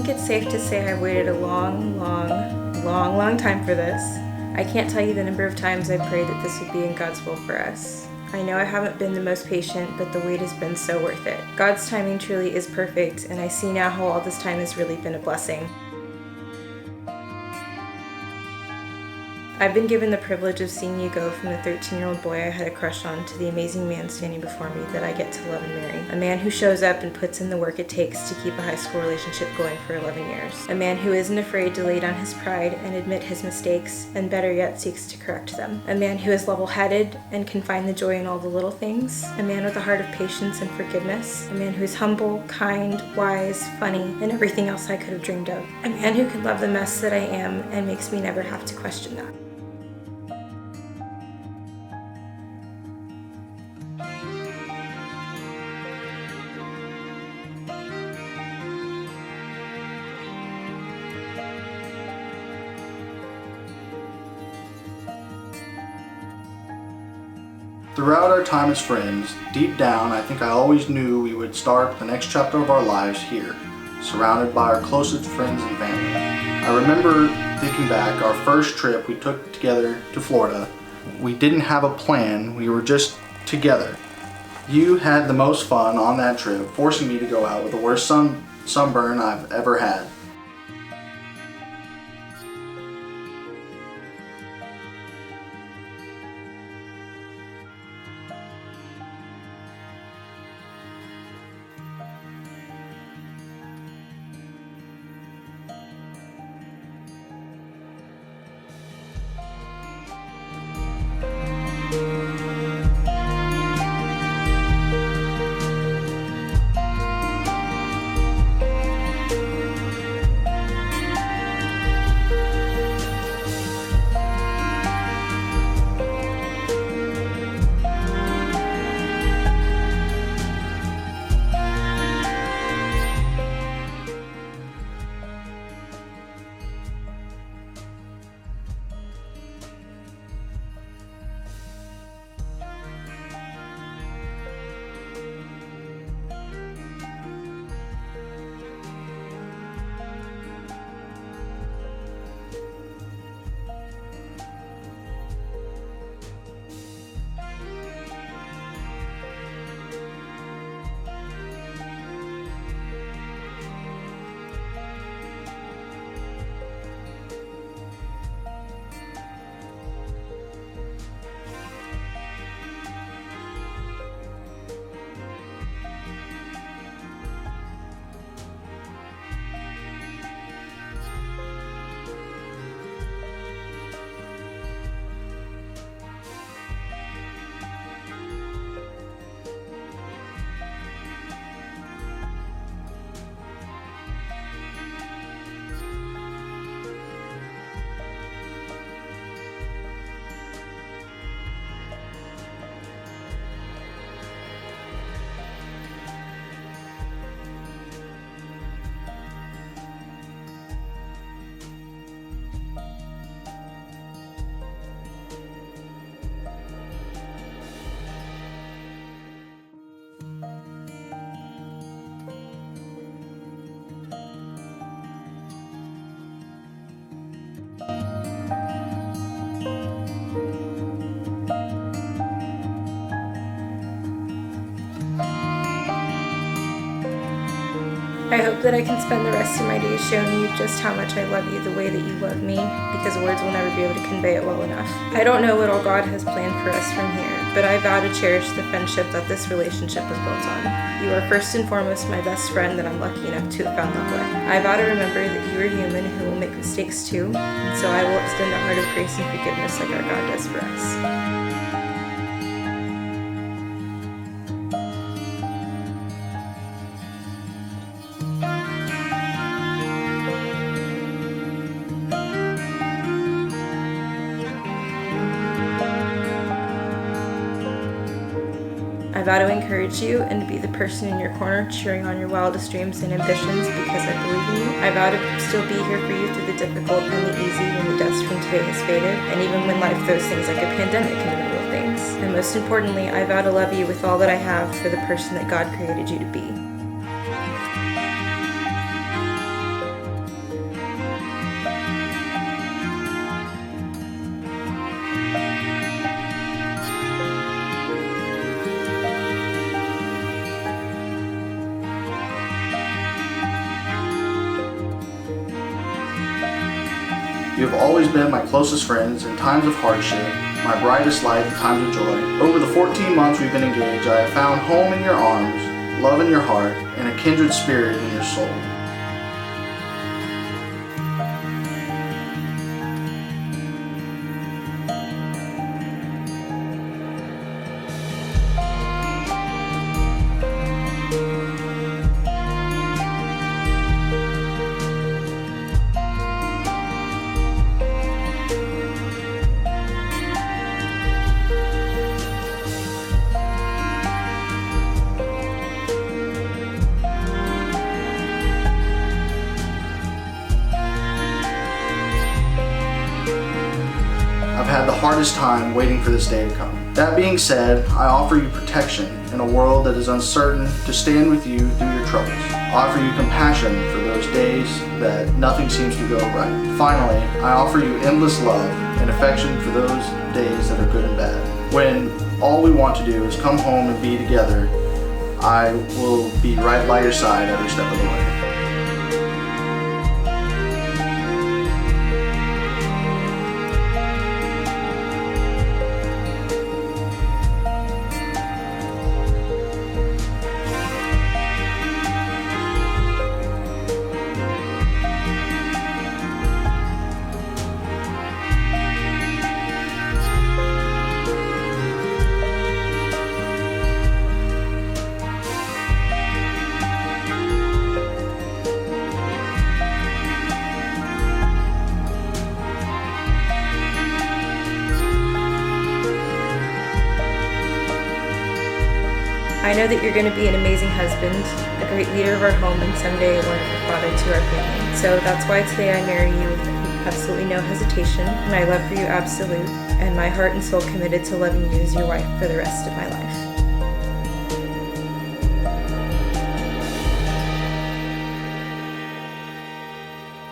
think it's safe to say I've waited a long time for this. I can't tell you the number of times I've prayed that this would be in God's will for us. I know I haven't been the most patient, but the wait has been so worth it. God's timing truly is perfect, and I see now how all this time has really been a blessing. I've been given the privilege of seeing you go from the 13-year-old boy I had a crush on to the amazing man standing before me that I get to love and marry. A man who shows up and puts in the work it takes to keep a high school relationship going for 11 years. A man who isn't afraid to lay down his pride and admit his mistakes, and better yet, seeks to correct them. A man who is level-headed and can find the joy in all the little things. A man with a heart of patience and forgiveness. A man who is humble, kind, wise, funny, and everything else I could have dreamed of. A man who can love the mess that I am and makes me never have to question that. Throughout our time as friends, deep down, I think I always knew we would start the next chapter of our lives here, surrounded by our closest friends and family. I remember thinking back, our first trip we took together to Florida. We didn't have a plan, we were just together. You had the most fun on that trip, forcing me to go out with the worst sunburn I've ever had. I hope that I can spend the rest of my days showing you just how much I love you the way that you love me, because words will never be able to convey it well enough. I don't know what all God has planned for us from here, but I vow to cherish the friendship that this relationship was built on. You are first and foremost my best friend that I'm lucky enough to have found love with. I vow to remember that you are human who will make mistakes too, and so I will extend a heart of grace and forgiveness like our God does for us. I vow to encourage you and to be the person in your corner cheering on your wildest dreams and ambitions because I believe in you. I vow to still be here for you through the difficult and the easy when the dust from today has faded, and even when life throws things like a pandemic in the middle of things. And most importantly, I vow to love you with all that I have for the person that God created you to be. You have always been my closest friends in times of hardship, my brightest light in times of joy. Over the 14 months we've been engaged, I have found home in your arms, love in your heart, and a kindred spirit in your soul. I've had the hardest time waiting for this day to come. That being said, I offer you protection in a world that is uncertain to stand with you through your troubles. I offer you compassion for those days that nothing seems to go right. Finally, I offer you endless love and affection for those days that are good and bad. When all we want to do is come home and be together, I will be right by your side every step of the way. I know that you're going to be an amazing husband, a great leader of our home, and someday a wonderful father to our family. So that's why today I marry you with absolutely no hesitation, and I love for you absolute, and my heart and soul committed to loving you as your wife for the rest of my life.